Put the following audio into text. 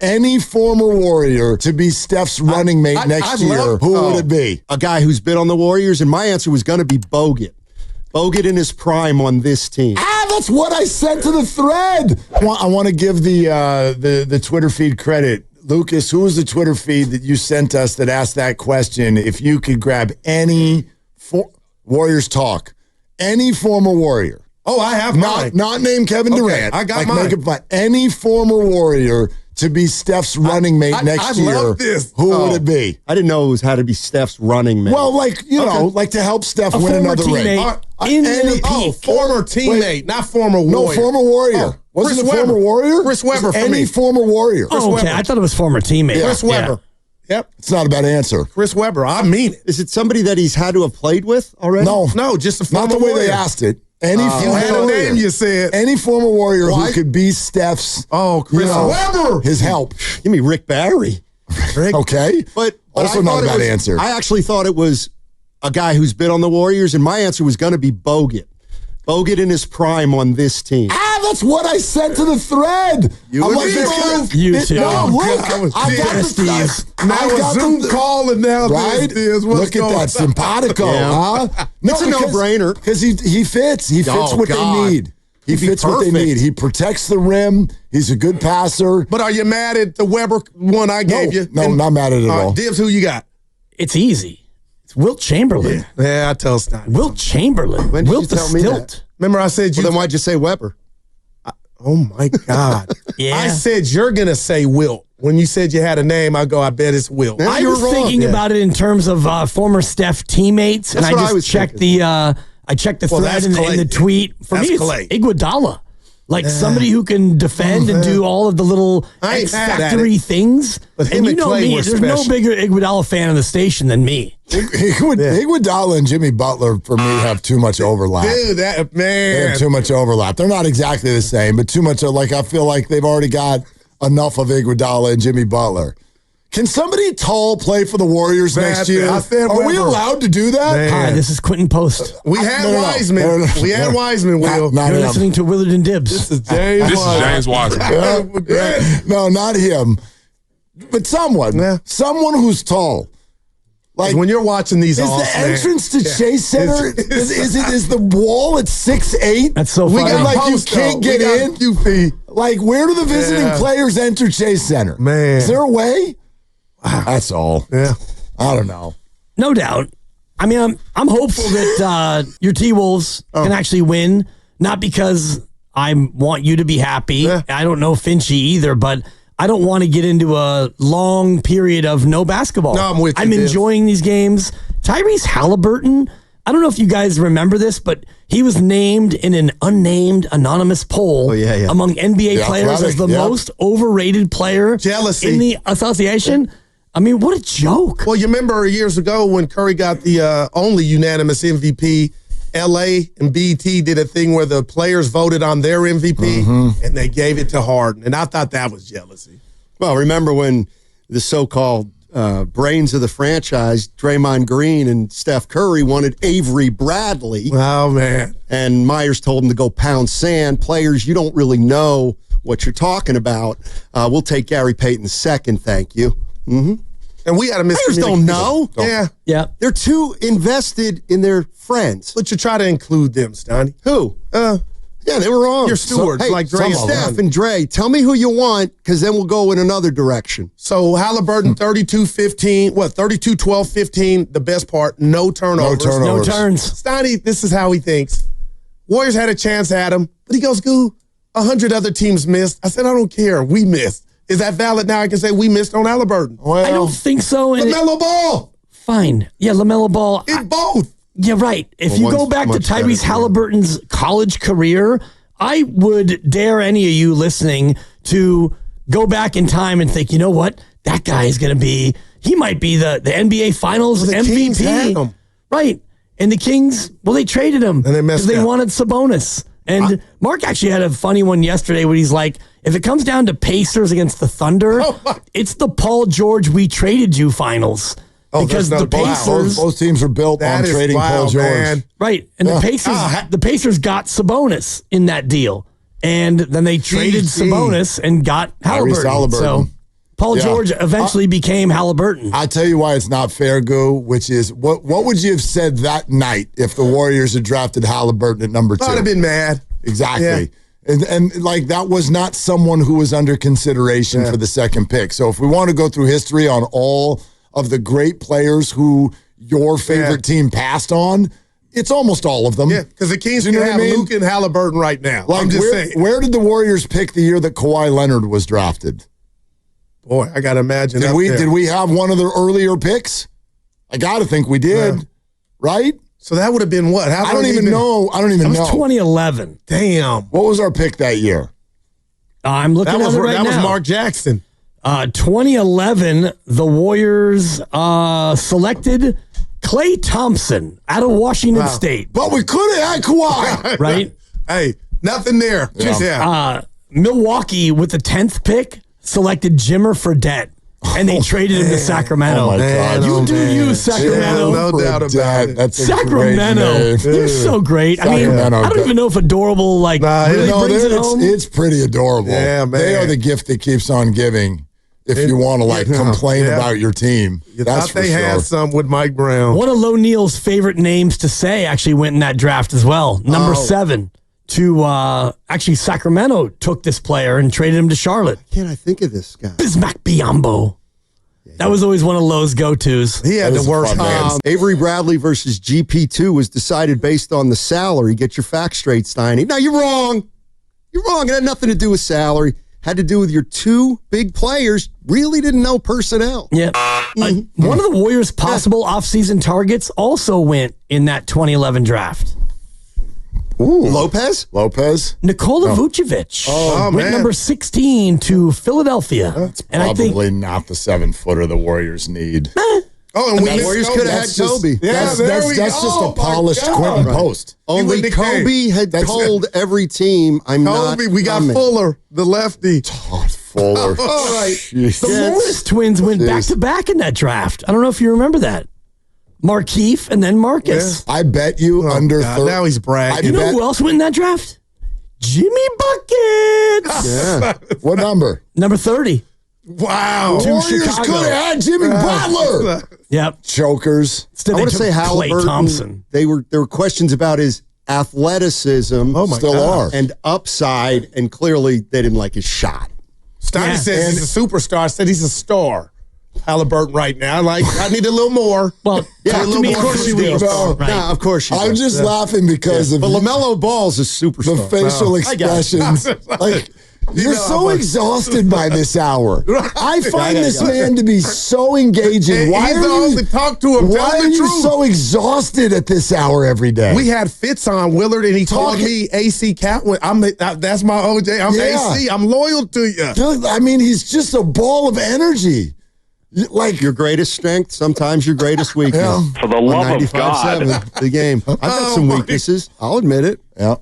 any former Warrior to be Steph's running mate next year, who would it be? A guy who's been on the Warriors, and my answer was going to be Bogut. Bogut in his prime on this team. That's what I sent to the thread. I want to give the Twitter feed credit. Lucas, who was the Twitter feed that you sent us that asked that question? If you could grab any Warriors talk, any former Warrior. Oh, I have mine. Not named Kevin Durant. I got mine. Make it fun. Any former Warrior to be Steph's running mate next year. Love this. Who would it be? I didn't know it had to be Steph's running mate. Well, like to help Steph win another ring. Former teammate, not former Warrior. No, former Warrior. Wasn't it former Warrior? Chris Webber for any me. Former Warrior. Oh, okay. I thought it was former teammate. Chris Webber. Yep. It's not a bad answer. Chris Webber. I mean it. Is it somebody that he's had to have played with already? No, just a former not the way Warrior. they asked it. Any you former had a Warrior. name, you said. Any former Warrior who could be Steph's. Chris Webber. His help. Give me Rick Barry. Okay. But also not a bad answer. I actually thought it was a guy who's been on the Warriors, and my answer was going to be Bogut. Bogut in his prime on this team. That's what I sent to the thread. You too. No, look. I got the Now a Zoom call and now right? Look at that simpatico, huh? It's a no-brainer. Because he fits. He fits what they need. He fits what they need. He protects the rim. He's a good passer. But are you mad at the Weber one I gave you? No, not mad at it at all. Dibs, who you got? It's easy. It's Wilt Chamberlain. Yeah, I tell Stein. Wilt Chamberlain. When did Wilt you the tell me Stilt. that? Remember I said you. Well, then why'd you say Weber? Oh, my God. Yeah. I said you're going to say Wilt. When you said you had a name, I go, I bet it's Wilt. I was thinking about it in terms of former Steph teammates, and I just checked the thread in the tweet. For me, it's Iguodala. Like somebody who can defend and do all of the little X-factory things. And you know me, there's no bigger Iguodala fan of the station than me. Iguodala and Jimmy Butler, for me, have too much overlap. Dude, They have too much overlap. They're not exactly the same, but too much. I feel like they've already got enough of Iguodala and Jimmy Butler. Can somebody tall play for the Warriors next year? Are we allowed to do that? Hi, this is Quentin Post. We had Wiseman. We had Wiseman, Will. You're listening to Willard and Dibs. This is James Wiseman. No, not him. But someone who's tall. Like when you're watching these, is the entrance to Chase Center? Is the wall at 6'8"? That's so funny. You can't get in. Like, where do the visiting players enter Chase Center? Man, is there a way? That's all. Yeah, I don't know. No doubt. I mean, I'm hopeful that your T-Wolves can actually win. Not because I want you to be happy. Yeah. I don't know Finchy either, but I don't want to get into a long period of no basketball. No, I'm with you. I'm enjoying these games. Tyrese Haliburton, I don't know if you guys remember this, but he was named in an unnamed anonymous poll among NBA players as the most overrated player in the association. I mean, what a joke. Well, you remember years ago when Curry got the only unanimous MVP, LA and BET did a thing where the players voted on their MVP and they gave it to Harden. And I thought that was jealousy. Well, remember when the so-called brains of the franchise, Draymond Green and Steph Curry, wanted Avery Bradley. Oh, man. And Myers told him to go pound sand. Players, you don't really know what you're talking about. We'll take Gary Payton second, thank you. Mm-hmm. And we had a miscommunication. Players don't know. Yeah. They're too invested in their friends. But you try to include them, Stoney. Who? Yeah, they were wrong. Your stewards, like Dre and Steph and Dre. Tell me who you want, because then we'll go in another direction. So Haliburton, 32-15, 32, 12, 15, the best part, no turnovers. No turns. Stoney, this is how he thinks. Warriors had a chance at him, but he goes, 100 other teams missed. I said, I don't care. We missed. Is that valid now? I can say we missed on Haliburton. Well, I don't think so. LaMelo Ball. Fine. Yeah, LaMelo Ball. Both. Yeah, right. If you go back to Tyrese Haliburton's college career, I would dare any of you listening to go back in time and think, you know what? That guy is going to be, he might be the NBA Finals MVP. Kings had him. Right. And the Kings, they traded him. And they messed up. They wanted Sabonis. And Mark actually had a funny one yesterday where he's like, if it comes down to Pacers against the Thunder, it's the Paul George we traded you finals. Because the Pacers, both teams are built on trading Paul George. Man. Right. And the Pacers got Sabonis in that deal. And then they traded Sabonis and got Haliburton. So Paul George eventually became Haliburton. I'll tell you why it's not fair, Goo, which is, what would you have said that night if the Warriors had drafted Haliburton at number 2? I'd have been mad. Exactly. Yeah. And like, that was not someone who was under consideration for the second pick. So if we want to go through history on all of the great players who your favorite team passed on, it's almost all of them. Yeah, because the Kings can have Luke and Haliburton right now. Like, I'm just saying. Where did the Warriors pick the year that Kawhi Leonard was drafted? Boy, I got to imagine. Did we have one of the earlier picks? I got to think we did, right? So that would have been what? I don't even know. It was 2011. Damn. What was our pick that year? I'm looking at it right now. That was Mark Jackson. 2011, the Warriors selected Klay Thompson out of Washington State. But we could have had Kawhi. Right? Hey, nothing there. Milwaukee, with the 10th pick, selected Jimmer Fredette. And they traded him to Sacramento. Oh, my God. You do you, Sacramento. No doubt about it. That's Sacramento. You're so great. I mean, I don't even know if adorable, really brings it home. It's pretty adorable. Yeah, man. They are the gift that keeps on giving if you want to, complain about your team. That's for sure. They had some with Mike Brown. One of Lo Neal's favorite names to say actually went in that draft as well. Number 7. Actually, Sacramento took this player and traded him to Charlotte. Can't I think of this guy? Bismack Biyombo. That was always one of Lowe's go-tos. He had the worst. Avery Bradley versus GP2 was decided based on the salary. Get your facts straight, Steiny. No, you're wrong. You're wrong. It had nothing to do with salary. Had to do with your 2 big players really didn't know personnel. Yeah. One of the Warriors' possible offseason targets also went in that 2011 draft. Ooh. Lopez? Nikola Vucevic went number 16 to Philadelphia. That's probably not the 7-footer the Warriors need. And the Warriors could have had Kobe. That's just a polished Quentin Post. Only Kobe had told every team, I'm not we got coming. Fuller, the lefty. Fuller. All right. The Morris twins went back-to-back in that draft. I don't know if you remember that. Markieff and then Marcus. I bet you under 30. Now he's bragging. You know who else went in that draft? Jimmy Buckets. Yeah. What number? Number 30. Wow. Warriors could have had Jimmy Butler. Yep. Chokers. I want to say Klay Thompson. There were questions about his athleticism. Still are. And upside, and clearly they didn't like his shot. Steiny says he's a superstar. I said he's a star. Haliburton right now. I need a little more. Well, a little more. Of course you will. Nah, of course you will. I'm just laughing because of But LaMelo Ball's a superstar. the facial expressions. You're so exhausted by this hour. I find this man to be so engaging. Why talk to him? Why are you so exhausted at this hour every day? We had Fitz on Willard, and he called me AC Catwin. That's my OJ. I'm AC. I'm loyal to you. I mean, he's just a ball of energy. Like your greatest strength, sometimes your greatest weakness. For the love of God. 95.7, the game. I've got some weaknesses. I'll admit it. Yeah.